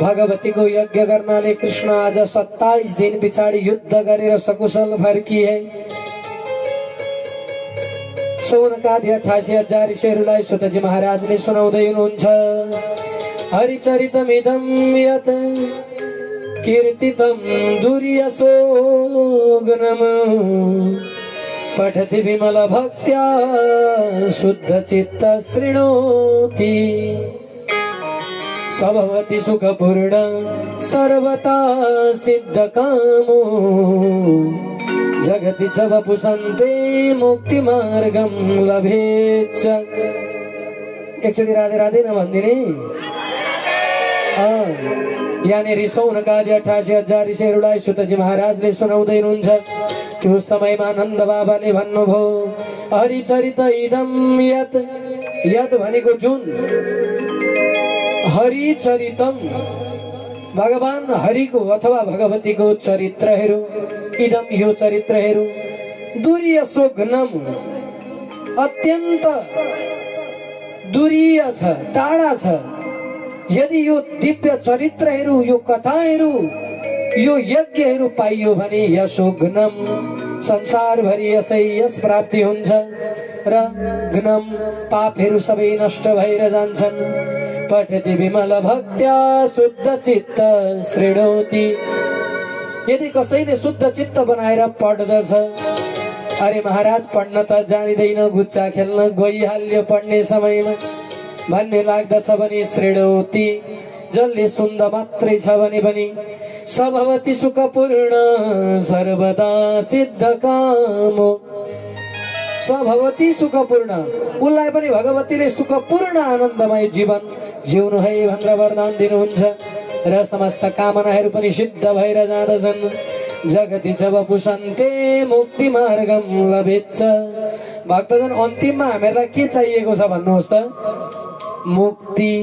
भगवती को यज्ञ गर्नाले कृष्ण आज 27 दिन पछाडि युद्ध गरेर सकुशल फर्किए। शौनकादि 88,000 ऋषिहरूलाई सुतजी महाराजले सुनाउँदै हुनुहुन्छ। हरिचरितमिदं यत् कीर्तितं दुर्यशो गुणम् पठति विमल भक्त्या शुद्ध चित्त शृणोति सभवति सुखपूर्ण सर्वता सिद्ध कामो जगति च वपुसन्ते मुक्ति मार्गम लभेच्छ। एकचोटि राधे राधे नभन्दिने। यहाँनिर शौनकादि 88,000 ऋषिहरूलाई सुतजी महाराजले सुनाउँदै हुनुहुन्छ। त्यो समयमा नन्द बाबाले भन्नुभयो हरिचरित इदं यत् यत् भनेको जुन हरिचरितम भगवान हरिको अथवा भगवतीको चरित्रहरू इदम यो चरित्रहरू दुर्यशो घ्नम अत्यन्त दुरीय छ टाढा छ। यदि यो दिव्य चरित्रहरू यो कथाहरू यो यज्ञहरू पाइयो भने यशो घ्नम संसारभरि यसै यस प्राप्ति हुन्छ र घ्नम पापहरू सबै नष्ट भएर जान्छन्। पठति विमल भक्त्या शुद्ध चित्त शृणोति। यदि कसैले शुद्ध चित्त बनाएर पढ्दछ, अरे महाराज पढ्न त जानिदैन गुच्चा खेल्न गइहाल्यो पढ्ने समयमा भन्ने लाग्दछ भने शृणोति जसले सुन्द मात्रै छ भने पनि सभवति सुखपूर्ण सर्वदा सिद्ध कामो सभवति सुखपूर्ण उनलाई पनि भगवतीले सुखपूर्ण आनन्दमय जीवन जिउनु है भनेर वरदान दिनुहुन्छ र समस्त कामनाहरू पनि सिद्ध भएर जाँदछन्। जगति च वपुसन्ते मुक्ति मार्गम लभेच्छ। भक्तजन अन्तिममा हामीलाई के चाहिएको छ भन्नुहोस् त? मुक्ति।